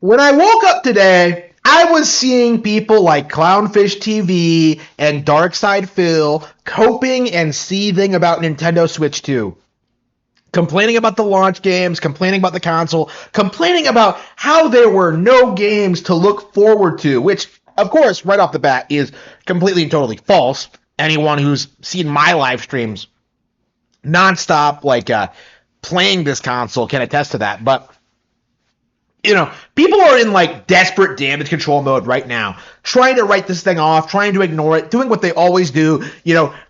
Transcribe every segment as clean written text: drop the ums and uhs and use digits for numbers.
When I woke up today, I was seeing people like Clownfish TV and Darkside Phil coping and seething about Nintendo Switch 2. Complaining about the launch games, complaining about the console, complaining about how there were no games to look forward to, which, of course, right off the bat is completely and totally false. Anyone who's seen my live streams nonstop, playing this console can attest to that. But people are in desperate damage control mode right now, trying to write this thing off, trying to ignore it, doing what they always do,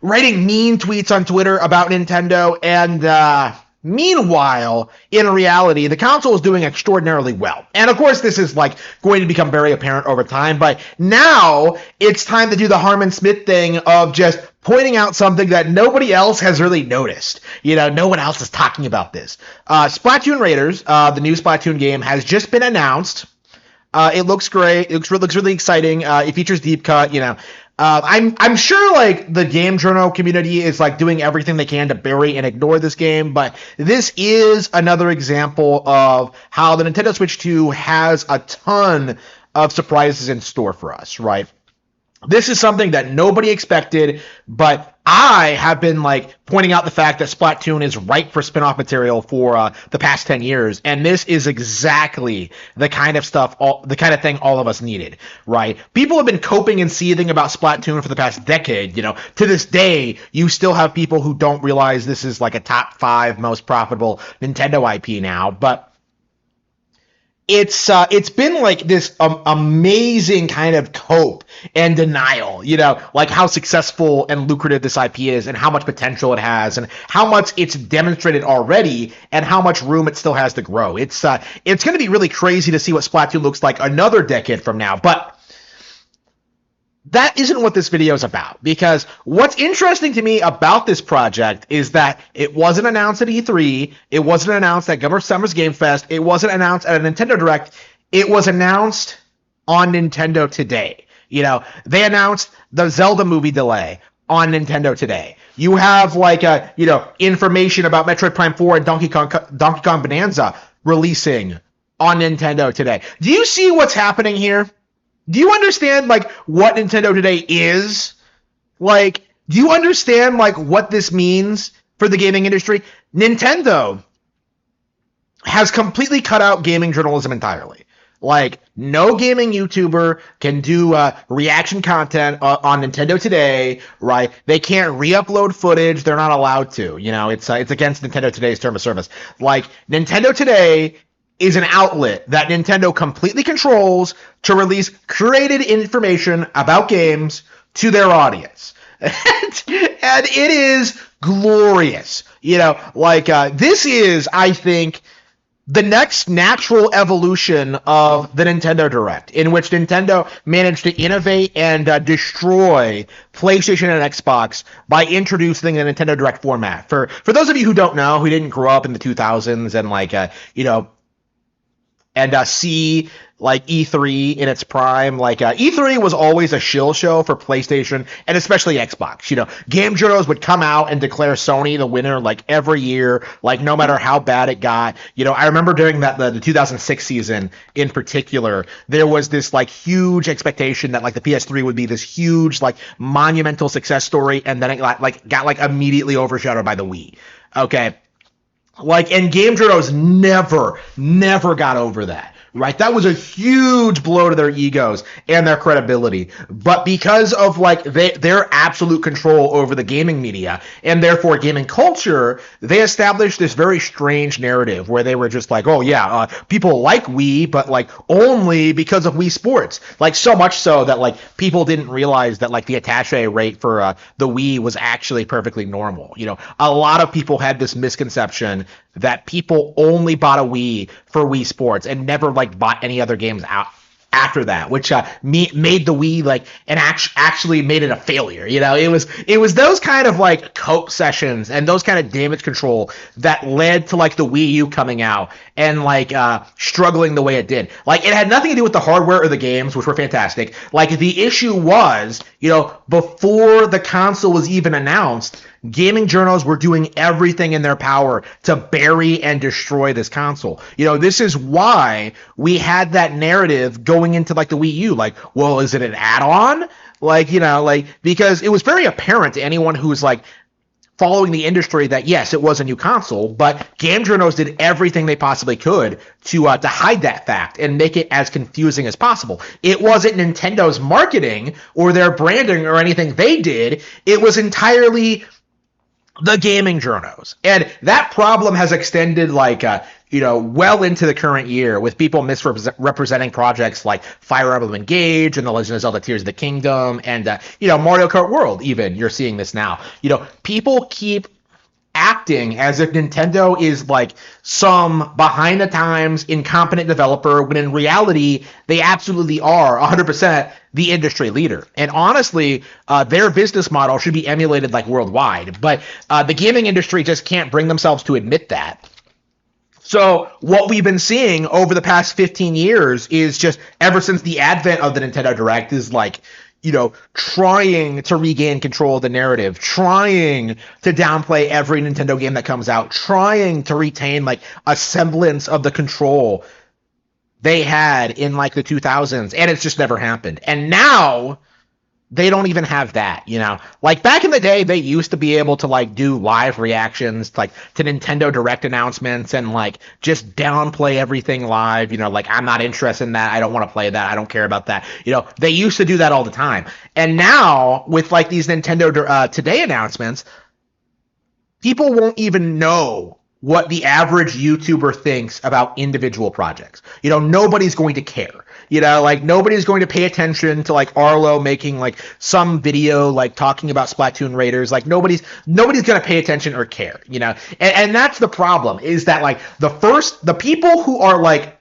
writing mean tweets on Twitter about Nintendo. And meanwhile, in reality, the console is doing extraordinarily well. And of course, this is going to become very apparent over time. But now it's time to do the Harmon Smith thing of just pointing out something that nobody else has really noticed. No one else is talking about this. Splatoon Raiders, the new Splatoon game, has just been announced. It looks great. It looks really exciting. It features deep cut. I'm sure the game journal community is doing everything they can to bury and ignore this game, but this is another example of how the Nintendo Switch 2 has a ton of surprises in store for us, right? This is something that nobody expected, but I have been pointing out the fact that Splatoon is ripe for spin-off material for the past 10 years, and this is exactly the kind of the kind of thing all of us needed, right? People have been coping and seething about Splatoon for the past decade. To this day, you still have people who don't realize this is a top 5 most profitable Nintendo IP now, but it's been this amazing kind of cope and denial, how successful and lucrative this IP is and how much potential it has and how much it's demonstrated already and how much room it still has to grow. It's going to be really crazy to see what Splatoon looks like another decade from now, but that isn't what this video is about, because what's interesting to me about this project is that it wasn't announced at E3, it wasn't announced at Governor Summers Game Fest, it wasn't announced at a Nintendo Direct, it was announced on Nintendo Today. They announced the Zelda movie delay on Nintendo Today. You have information about Metroid Prime 4 and Donkey Kong Bonanza releasing on Nintendo Today. Do you see what's happening here? Do you understand, what Nintendo Today is? Do you understand, what this means for the gaming industry? Nintendo has completely cut out gaming journalism entirely. No gaming YouTuber can do reaction content on Nintendo Today, right? They can't re-upload footage. They're not allowed to. It's against Nintendo Today's term of service. Nintendo Today is an outlet that Nintendo completely controls to release curated information about games to their audience. And it is glorious. This is, I think, the next natural evolution of the Nintendo Direct, in which Nintendo managed to innovate and destroy PlayStation and Xbox by introducing the Nintendo Direct format. For those of you who don't know, who didn't grow up in the 2000s and see E3 in its prime, E3 was always a shill show for PlayStation and especially Xbox. Game journals would come out and declare Sony the winner every year, no matter how bad it got. I remember during the 2006 season in particular, there was this huge expectation that the PS3 would be this huge monumental success story, and then it got immediately overshadowed by the Wii. Okay. And game journals never got over that, right? That was a huge blow to their egos and their credibility. But because of their absolute control over the gaming media and therefore gaming culture, they established this very strange narrative where they were just people like Wii, but only because of Wii Sports. So much so that people didn't realize that the attach rate for the Wii was actually perfectly normal. A lot of people had this misconception that people only bought a Wii for Wii Sports and never bought any other games out after that, which made the Wii and actually made it a failure. It was those kind of cope sessions and those kind of damage control that led to the Wii U coming out and like struggling the way it did. Like it had nothing to do with the hardware or the games, which were fantastic. Like the issue was, before the console was even announced, gaming journals were doing everything in their power to bury and destroy this console. This is why we had that narrative going into like the Wii U. Like, well, is it an add-on? Because it was very apparent to anyone who's like following the industry that yes, it was a new console, but game journals did everything they possibly could to hide that fact and make it as confusing as possible. It wasn't Nintendo's marketing or their branding or anything they did. It was entirely the gaming journos. And that problem has extended well into the current year, with people misrepresenting projects like Fire Emblem Engage and The Legend of Zelda Tears of the Kingdom and Mario Kart World. Even you're seeing this now. People keep acting as if Nintendo is like some behind the times incompetent developer, when in reality they absolutely are 100% the industry leader. And honestly, their business model should be emulated like worldwide, but the gaming industry just can't bring themselves to admit that. So what we've been seeing over the past 15 years is just, ever since the advent of the Nintendo Direct, is like, trying to regain control of the narrative, trying to downplay every Nintendo game that comes out, trying to retain like a semblance of the control they had in like the 2000s, and it's just never happened. And now they don't even have that, Like back in the day, they used to be able to like do live reactions like to Nintendo Direct announcements and like just downplay everything live, like I'm not interested in that, I don't want to play that, I don't care about that. They used to do that all the time. And now with like these Nintendo Today announcements, people won't even know what the average YouTuber thinks about individual projects. Nobody's going to care. Nobody's going to pay attention to like Arlo making like some video like talking about Splatoon Raiders. Like nobody's going to pay attention or care, and that's the problem, is that like the people who are like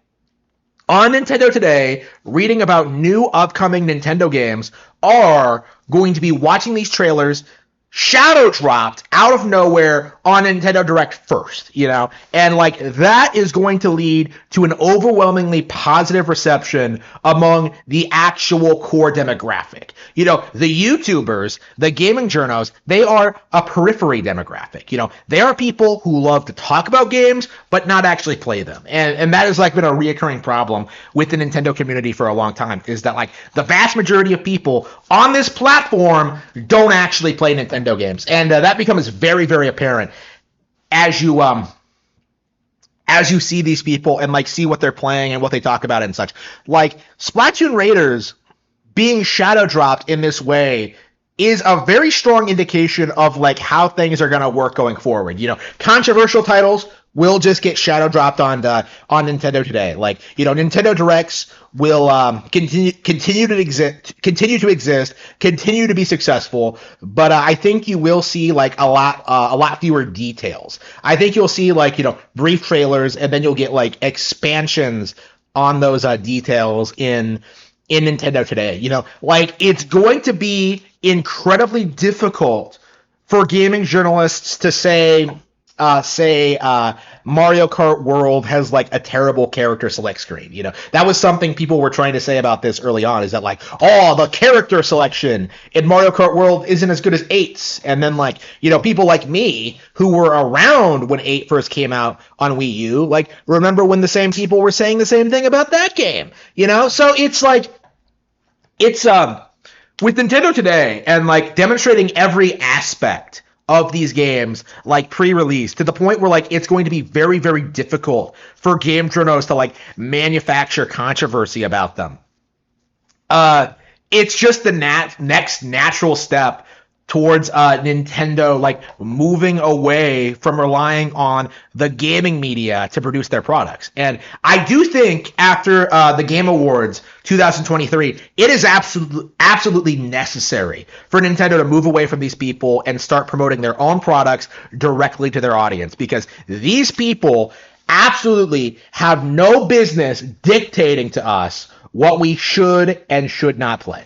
on Nintendo Today reading about new upcoming Nintendo games are going to be watching these trailers shadow dropped out of nowhere on Nintendo Direct first, and like that is going to lead to an overwhelmingly positive reception among the actual core demographic. The YouTubers, the gaming journos, they are a periphery demographic. They are people who love to talk about games but not actually play them, and that has like been a reoccurring problem with the Nintendo community for a long time, is that like the vast majority of people on this platform don't actually play Nintendo games, and that becomes very, very apparent as you see these people and like see what they're playing and what they talk about and such. Like Splatoon Raiders being shadow dropped in this way is a very strong indication of like how things are going to work going forward. Controversial titles will just get shadow dropped on Nintendo Today. Like, Nintendo Directs will continue to exist, continue to be successful, but I think you will see like a lot fewer details. I think you'll see like brief trailers, and then you'll get like expansions on those details in Nintendo Today. Like it's going to be incredibly difficult for gaming journalists to say Mario Kart World has like a terrible character select screen. That was something people were trying to say about this early on, is that like, oh, the character selection in Mario Kart World isn't as good as 8's. And then like, people like me who were around when 8 first came out on Wii U, like remember when the same people were saying the same thing about that game, So it's like, it's with Nintendo Today and like demonstrating every aspect of these games like pre-release, to the point where like it's going to be very, very difficult for game journals to like manufacture controversy about them. It's just the next natural step towards Nintendo like moving away from relying on the gaming media to produce their products. And I do think after the Game Awards 2023, it is absolutely necessary for Nintendo to move away from these people and start promoting their own products directly to their audience, because these people absolutely have no business dictating to us what we should and should not play.